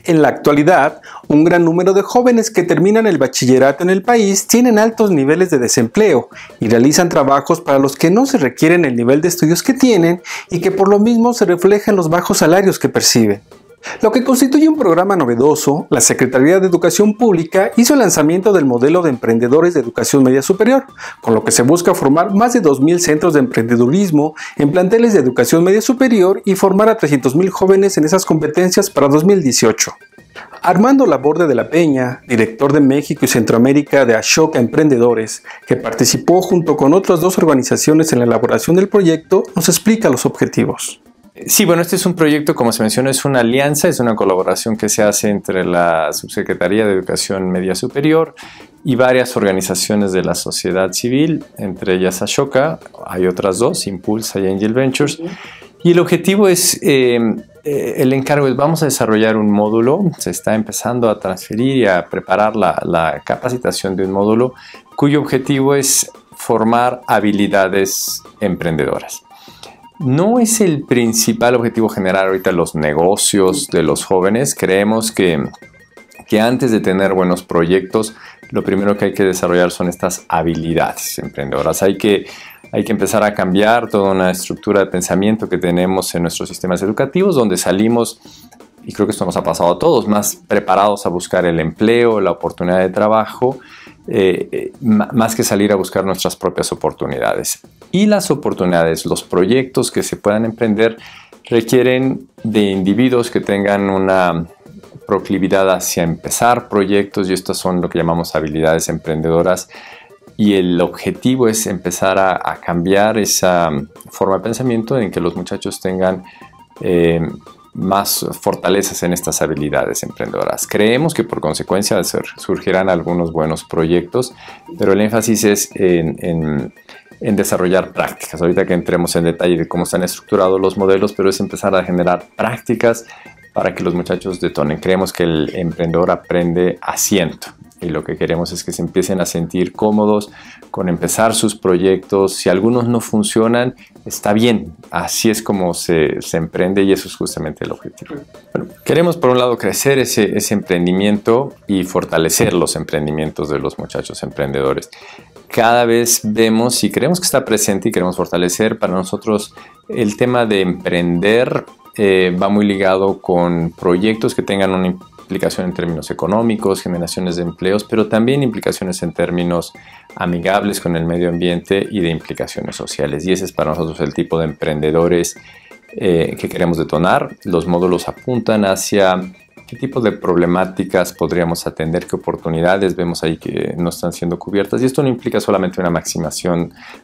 En la actualidad, un gran número de jóvenes que terminan el bachillerato en el país tienen altos niveles de desempleo y realizan trabajos para los que no se requieren el nivel de estudios que tienen y que por lo mismo se refleja en los bajos salarios que perciben. Lo que constituye un programa novedoso, la Secretaría de Educación Pública hizo el lanzamiento del modelo de emprendedores de educación media superior, con lo que se busca formar más de 2.000 centros de emprendedurismo en planteles de educación media superior y formar a 300.000 jóvenes en esas competencias para 2018. Armando Laborde de la Peña, director de México y Centroamérica de Ashoka Emprendedores, que participó junto con otras dos organizaciones en la elaboración del proyecto, nos explica los objetivos. Sí, bueno, este es un proyecto, como se mencionó, es una alianza, es una colaboración que se hace entre la Subsecretaría de Educación Media Superior y varias organizaciones de la sociedad civil, entre ellas Ashoka, hay otras dos, Impulsa y Angel Ventures, y el objetivo es, el encargo es, vamos a desarrollar un módulo, se está empezando a transferir y a preparar la capacitación de un módulo cuyo objetivo es formar habilidades emprendedoras. No es el principal objetivo generar ahorita los negocios de los jóvenes. Creemos que antes de tener buenos proyectos, lo primero que hay que desarrollar son estas habilidades emprendedoras. Hay que empezar a cambiar toda una estructura de pensamiento que tenemos en nuestros sistemas educativos, donde salimos, y creo que esto nos ha pasado a todos, más preparados a buscar el empleo, la oportunidad de trabajo, más que salir a buscar nuestras propias oportunidades. Y las oportunidades, los proyectos que se puedan emprender requieren de individuos que tengan una proclividad hacia empezar proyectos, y estas son lo que llamamos habilidades emprendedoras, y el objetivo es empezar a cambiar esa forma de pensamiento en que los muchachos tengan más fortalezas en estas habilidades emprendedoras. Creemos que por consecuencia surgirán algunos buenos proyectos, pero el énfasis es en desarrollar prácticas. Ahorita que entremos en detalle de cómo están estructurados los modelos, pero es empezar a generar prácticas para que los muchachos detonen. Creemos que el emprendedor aprende haciendo. Y lo que queremos es que se empiecen a sentir cómodos con empezar sus proyectos. Si algunos no funcionan, está bien. Así es como se emprende y eso es justamente el objetivo. Bueno, queremos por un lado crecer ese emprendimiento y fortalecer los emprendimientos de los muchachos emprendedores. Cada vez vemos y creemos que está presente y queremos fortalecer. Para nosotros el tema de emprender va muy ligado con proyectos que tengan una implicación en términos económicos, generaciones de empleos, pero también implicaciones en términos amigables con el medio ambiente y de implicaciones sociales. Y ese es para nosotros el tipo de emprendedores que queremos detonar. Los módulos apuntan hacia qué tipo de problemáticas podríamos atender, qué oportunidades vemos ahí que no están siendo cubiertas. Y esto no implica solamente una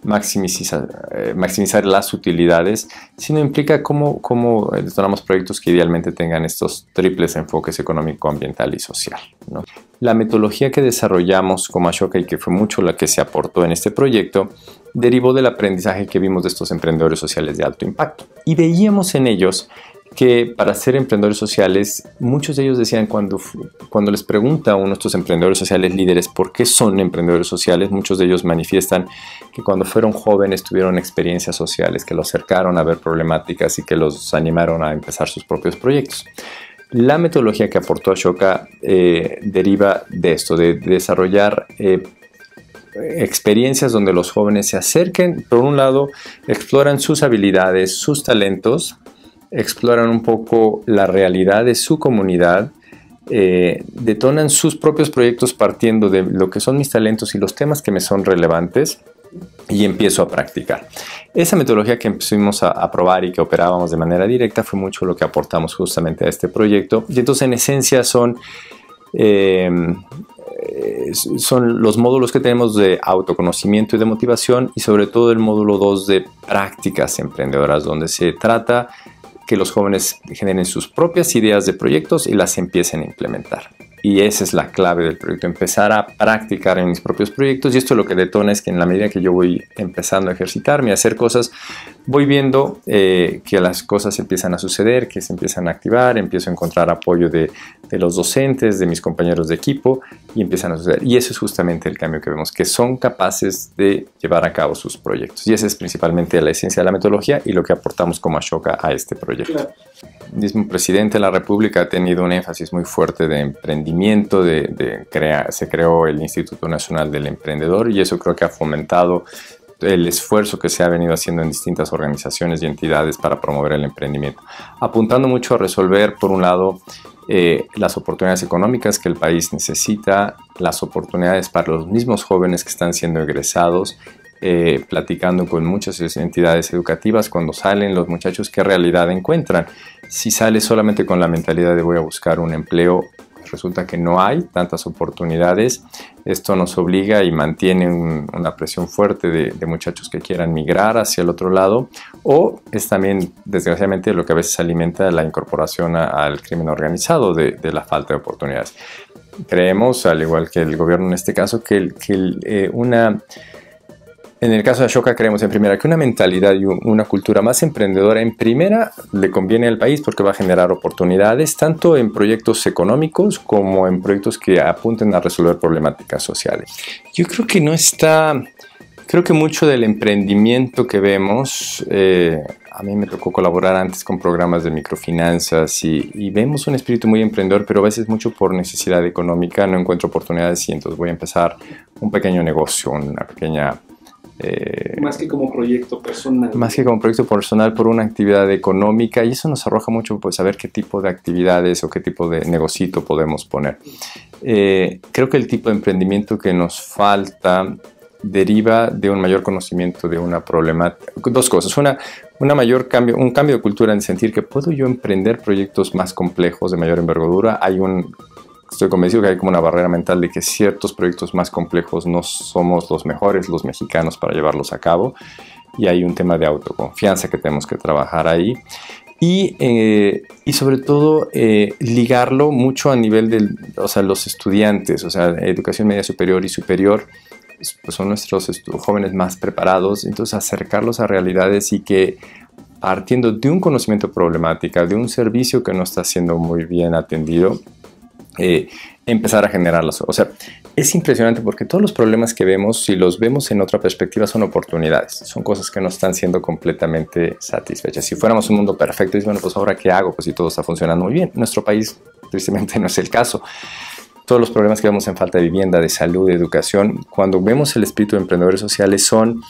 maximizar las utilidades, sino implica cómo detonamos proyectos que idealmente tengan estos triples enfoques económico, ambiental y social, ¿no? La metodología que desarrollamos como Ashoka y que fue mucho la que se aportó en este proyecto, derivó del aprendizaje que vimos de estos emprendedores sociales de alto impacto. Y veíamos en ellos que para ser emprendedores sociales, muchos de ellos decían cuando les pregunta a uno de estos emprendedores sociales líderes por qué son emprendedores sociales, muchos de ellos manifiestan que cuando fueron jóvenes tuvieron experiencias sociales que los acercaron a ver problemáticas y que los animaron a empezar sus propios proyectos. La metodología que aportó Ashoka deriva de esto, de desarrollar experiencias donde los jóvenes se acerquen, por un lado, exploran sus habilidades, sus talentos, exploran un poco la realidad de su comunidad, detonan sus propios proyectos partiendo de lo que son mis talentos y los temas que me son relevantes y empiezo a practicar. Esa metodología que empezamos a probar y que operábamos de manera directa fue mucho lo que aportamos justamente a este proyecto. Y entonces en esencia son los módulos que tenemos de autoconocimiento y de motivación y sobre todo el módulo 2 de prácticas emprendedoras, donde se trata que los jóvenes generen sus propias ideas de proyectos y las empiecen a implementar. Y esa es la clave del proyecto, empezar a practicar en mis propios proyectos. Y esto lo que detona es que en la medida que yo voy empezando a ejercitarme, a hacer cosas, voy viendo que las cosas empiezan a suceder, que se empiezan a activar, empiezo a encontrar apoyo de los docentes, de mis compañeros de equipo y empiezan a suceder. Y eso es justamente el cambio que vemos, que son capaces de llevar a cabo sus proyectos. Y esa es principalmente la esencia de la metodología y lo que aportamos como Ashoka a este proyecto. mismo presidente de la República ha tenido un énfasis muy fuerte de emprendimiento, se creó el Instituto Nacional del Emprendedor y eso creo que ha fomentado el esfuerzo que se ha venido haciendo en distintas organizaciones y entidades para promover el emprendimiento, apuntando mucho a resolver, por un lado, las oportunidades económicas que el país necesita, las oportunidades para los mismos jóvenes que están siendo egresados, platicando con muchas entidades educativas cuando salen los muchachos, qué realidad encuentran. Si sale solamente con la mentalidad de voy a buscar un empleo, resulta que no hay tantas oportunidades. Esto nos obliga y mantiene una presión fuerte de muchachos que quieran migrar hacia el otro lado, o es también, desgraciadamente, lo que a veces alimenta la incorporación al crimen organizado de la falta de oportunidades. Creemos, al igual que el gobierno en este caso, en el caso de Ashoka creemos en primera que una mentalidad y una cultura más emprendedora en primera le conviene al país porque va a generar oportunidades tanto en proyectos económicos como en proyectos que apunten a resolver problemáticas sociales. Yo creo que mucho del emprendimiento que vemos, a mí me tocó colaborar antes con programas de microfinanzas y vemos un espíritu muy emprendedor, pero a veces mucho por necesidad económica, no encuentro oportunidades y entonces voy a empezar un pequeño negocio, una pequeña... más que como proyecto personal. Más que como proyecto personal por una actividad económica, y eso nos arroja mucho pues saber qué tipo de actividades o qué tipo de negocito podemos poner. Creo que el tipo de emprendimiento que nos falta deriva de un mayor conocimiento de una problemática. Dos cosas. Un cambio de cultura en sentir que puedo yo emprender proyectos más complejos, de mayor envergadura. Estoy convencido que hay como una barrera mental de que ciertos proyectos más complejos no somos los mejores, los mexicanos, para llevarlos a cabo. Y hay un tema de autoconfianza que tenemos que trabajar ahí. Y sobre todo ligarlo mucho a nivel los estudiantes, educación media superior y superior, pues son nuestros jóvenes más preparados, entonces acercarlos a realidades y que partiendo de un conocimiento problemática, de un servicio que no está siendo muy bien atendido, empezar a generarlas. Es impresionante porque todos los problemas que vemos, si los vemos en otra perspectiva, son oportunidades, son cosas que no están siendo completamente satisfechas. Si fuéramos un mundo perfecto, bueno, pues ahora ¿qué hago? Pues si todo está funcionando muy bien. Nuestro país, tristemente, no es el caso. Todos los problemas que vemos en falta de vivienda, de salud, de educación, cuando vemos el espíritu de emprendedores sociales, son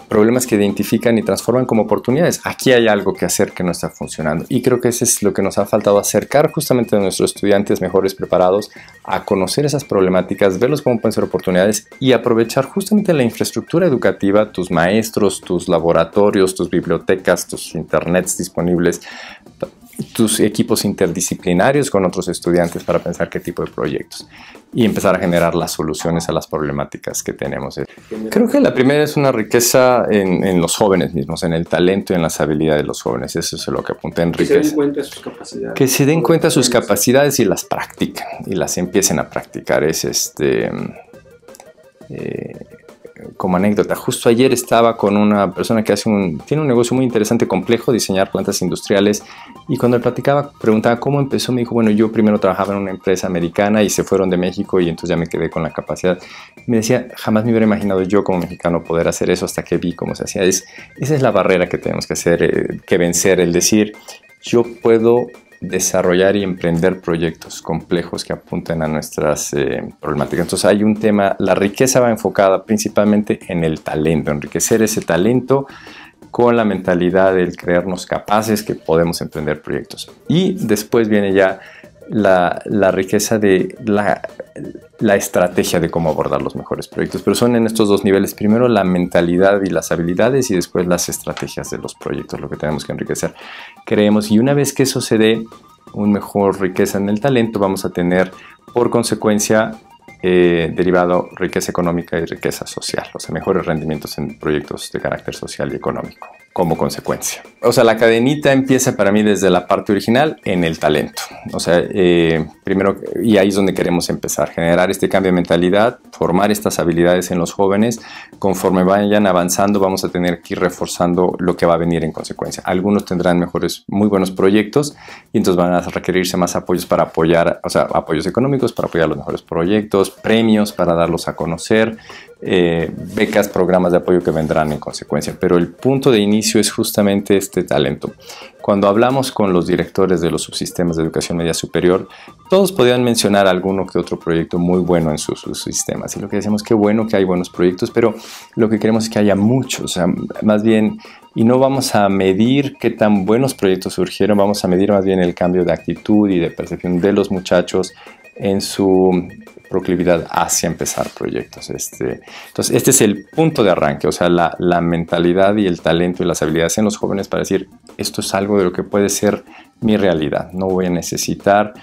problemas que identifican y transforman como oportunidades. Aquí hay algo que hacer que no está funcionando y creo que eso es lo que nos ha faltado, acercar justamente a nuestros estudiantes mejores preparados a conocer esas problemáticas, verlos como pueden ser oportunidades y aprovechar justamente la infraestructura educativa, tus maestros, tus laboratorios, tus bibliotecas, tus internets disponibles, tus equipos interdisciplinarios con otros estudiantes para pensar qué tipo de proyectos y empezar a generar las soluciones a las problemáticas que tenemos. Creo que la primera es una riqueza en los jóvenes mismos, en el talento y en las habilidades de los jóvenes. Eso es lo que apunté en riqueza. Que se den cuenta de sus capacidades. Que se den cuenta de sus capacidades y las practiquen y las empiecen a practicar. Como anécdota, justo ayer estaba con una persona que tiene un negocio muy interesante, complejo, diseñar plantas industriales, y cuando le platicaba, preguntaba cómo empezó, me dijo, bueno, yo primero trabajaba en una empresa americana y se fueron de México y entonces ya me quedé con la capacidad. Me decía, jamás me hubiera imaginado yo como mexicano poder hacer eso hasta que vi cómo se hacía. Esa es la barrera que tenemos que vencer, el decir, yo puedo desarrollar y emprender proyectos complejos que apunten a nuestras problemáticas. Entonces hay un tema, la riqueza va enfocada principalmente en el talento, enriquecer ese talento con la mentalidad del creernos capaces que podemos emprender proyectos. Y después viene ya la riqueza de la estrategia de cómo abordar los mejores proyectos. Pero son en estos dos niveles, primero la mentalidad y las habilidades y después las estrategias de los proyectos, lo que tenemos que enriquecer. Creemos, y una vez que eso se dé, una mejor riqueza en el talento, vamos a tener por consecuencia derivado riqueza económica y riqueza social, mejores rendimientos en proyectos de carácter social y económico como consecuencia. La cadenita empieza para mí desde la parte original en el talento. Primero, y ahí es donde queremos empezar, generar este cambio de mentalidad, formar estas habilidades en los jóvenes. Conforme vayan avanzando, vamos a tener que ir reforzando lo que va a venir en consecuencia. Algunos tendrán muy buenos proyectos y entonces van a requerirse más apoyos para apoyar, apoyos económicos para apoyar los mejores proyectos, premios para darlos a conocer, becas, programas de apoyo que vendrán en consecuencia. Pero el punto de inicio es justamente este talento. Cuando hablamos con los directores de los subsistemas de educación media superior, todos podían mencionar alguno que otro proyecto muy bueno en sus subsistemas. Y lo que decimos, qué bueno que hay buenos proyectos, pero lo que queremos es que haya muchos. O sea, más bien, y no vamos a medir qué tan buenos proyectos surgieron, vamos a medir más bien el cambio de actitud y de percepción de los muchachos en su proclividad hacia empezar proyectos. Entonces, este es el punto de arranque, o sea, la mentalidad y el talento y las habilidades en los jóvenes para decir, esto es algo de lo que puede ser mi realidad. No voy a necesitar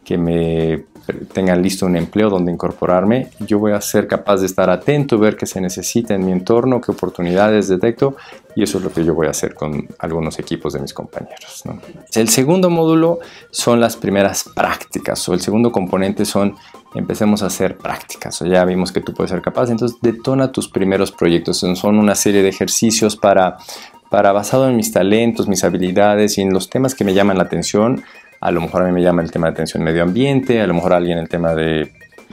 que me tengan listo un empleo donde incorporarme. Yo voy a ser capaz de estar atento, ver qué se necesita en mi entorno, qué oportunidades detecto, y eso es lo que yo voy a hacer con algunos equipos de mis compañeros, ¿no? El segundo módulo son las primeras prácticas, o el segundo componente son empecemos a hacer prácticas. O ya vimos que tú puedes ser capaz, entonces detona tus primeros proyectos. Son una serie de ejercicios para basado en mis talentos, mis habilidades y en los temas que me llaman la atención. A lo mejor a mí me llama el tema de atención medio ambiente, a lo mejor a alguien el tema de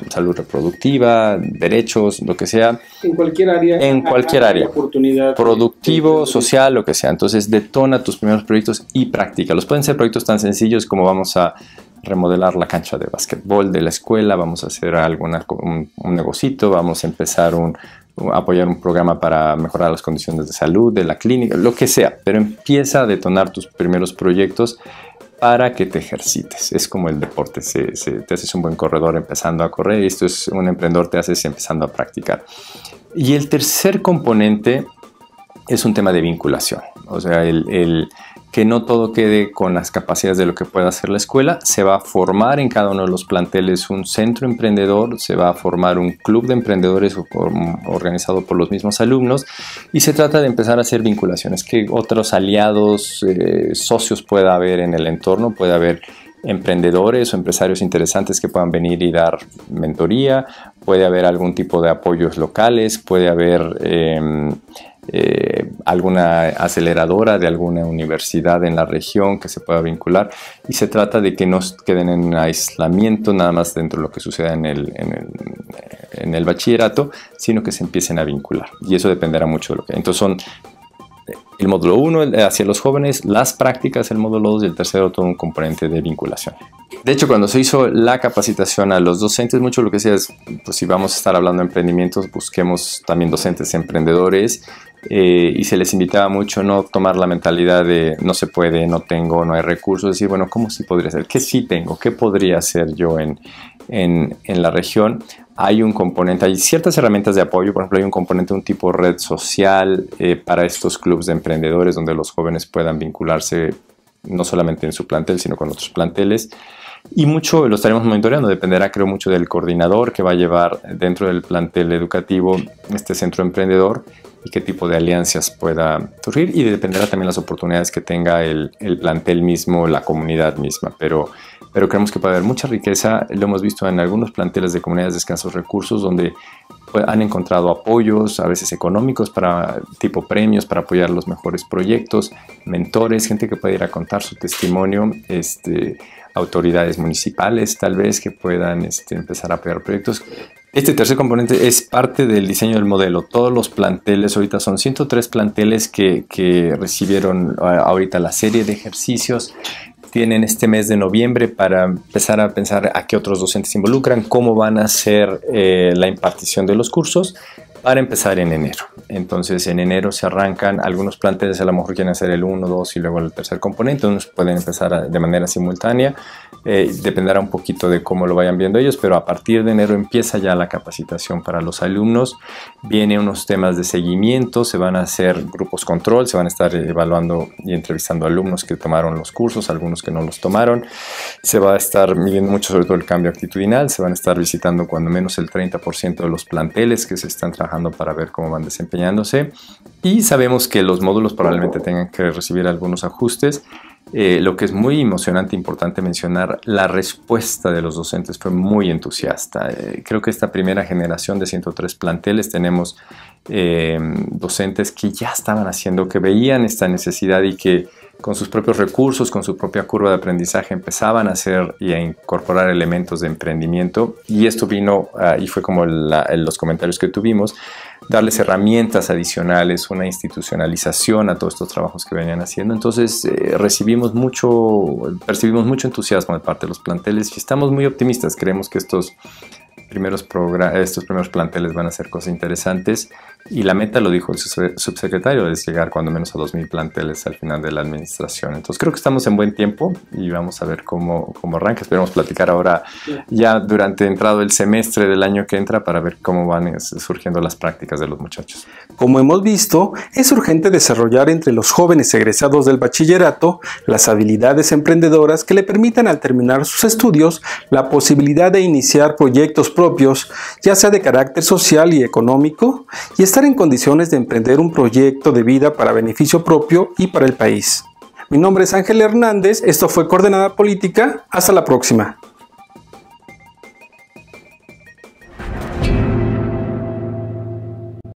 salud reproductiva, derechos, lo que sea. En cualquier área. En cualquier área. Oportunidad. Productivo, social, lo que sea. Entonces detona tus primeros proyectos y practícalos. Pueden ser proyectos tan sencillos como vamos a remodelar la cancha de básquetbol de la escuela, vamos a hacer un negocito, vamos a empezar apoyar un programa para mejorar las condiciones de salud de la clínica, lo que sea. Pero empieza a detonar tus primeros proyectos para que te ejercites. Es como el deporte, te haces un buen corredor empezando a correr, y esto es un emprendedor, te haces empezando a practicar. Y el tercer componente es un tema de vinculación, o sea, el que no todo quede con las capacidades de lo que pueda hacer la escuela. Se va a formar en cada uno de los planteles un centro emprendedor, se va a formar un club de emprendedores organizado por los mismos alumnos, y se trata de empezar a hacer vinculaciones, que otros aliados, socios pueda haber en el entorno, puede haber emprendedores o empresarios interesantes que puedan venir y dar mentoría, puede haber algún tipo de apoyos locales, puede haber alguna aceleradora de alguna universidad en la región que se pueda vincular, y se trata de que no queden en aislamiento nada más dentro de lo que suceda en el bachillerato, sino que se empiecen a vincular, y eso dependerá mucho de lo que... Entonces son el módulo 1 hacia los jóvenes, las prácticas, el módulo 2 y el tercero todo un componente de vinculación. De hecho, cuando se hizo la capacitación a los docentes, mucho lo que decía es, pues si vamos a estar hablando de emprendimientos, busquemos también docentes emprendedores, y se les invitaba mucho no tomar la mentalidad de no se puede, no tengo, no hay recursos, decir, bueno, ¿cómo sí podría ser? ¿Qué sí tengo? ¿Qué podría hacer yo en la región? Hay un componente, hay ciertas herramientas de apoyo, por ejemplo, hay un componente, un tipo red social para estos clubes de emprendedores donde los jóvenes puedan vincularse no solamente en su plantel, sino con otros planteles. Y mucho lo estaremos monitoreando, dependerá creo mucho del coordinador que va a llevar dentro del plantel educativo este centro emprendedor y qué tipo de alianzas pueda surgir, y dependerá también las oportunidades que tenga el plantel mismo, la comunidad misma, pero creemos que puede haber mucha riqueza. Lo hemos visto en algunos planteles de comunidades de escasos recursos donde han encontrado apoyos, a veces económicos, tipo premios para apoyar los mejores proyectos, mentores, gente que puede ir a contar su testimonio, autoridades municipales tal vez que puedan empezar a apoyar proyectos. Este tercer componente es parte del diseño del modelo. Todos los planteles, ahorita son 103 planteles que recibieron ahorita la serie de ejercicios. Tienen este mes de noviembre para empezar a pensar a qué otros docentes se involucran, cómo van a ser la impartición de los cursos, para empezar en enero. Entonces en enero se arrancan algunos planteles, a lo mejor quieren hacer el 1, 2 y luego el tercer componente, unos pueden empezar de manera simultánea, dependerá un poquito de cómo lo vayan viendo ellos, pero a partir de enero empieza ya la capacitación para los alumnos, vienen unos temas de seguimiento, se van a hacer grupos control, se van a estar evaluando y entrevistando alumnos que tomaron los cursos, algunos que no los tomaron, se va a estar midiendo mucho sobre todo el cambio actitudinal, se van a estar visitando cuando menos el 30% de los planteles que se están trabajando para ver cómo van desempeñándose, y sabemos que los módulos probablemente tengan que recibir algunos ajustes. Lo que es muy emocionante e importante mencionar, la respuesta de los docentes fue muy entusiasta. Creo que esta primera generación de 103 planteles tenemos docentes que ya estaban haciendo, que veían esta necesidad y que con sus propios recursos, con su propia curva de aprendizaje, empezaban a hacer y a incorporar elementos de emprendimiento. Y esto vino, y fue como los comentarios que tuvimos, darles herramientas adicionales, una institucionalización a todos estos trabajos que venían haciendo. Entonces percibimos mucho entusiasmo de parte de los planteles y estamos muy optimistas. Creemos que estos primeros planteles van a ser cosas interesantes y la meta, lo dijo el subsecretario, es llegar cuando menos a 2,000 planteles al final de la administración. Entonces creo que estamos en buen tiempo y vamos a ver cómo arranca. Esperemos platicar ahora ya durante entrado el semestre del año que entra para ver cómo van surgiendo las prácticas de los muchachos. Como hemos visto, es urgente desarrollar entre los jóvenes egresados del bachillerato las habilidades emprendedoras que le permitan al terminar sus estudios la posibilidad de iniciar proyectos propios, ya sea de carácter social y económico, y estar en condiciones de emprender un proyecto de vida para beneficio propio y para el país. Mi nombre es Ángel Hernández, esto fue Coordenada Política, hasta la próxima.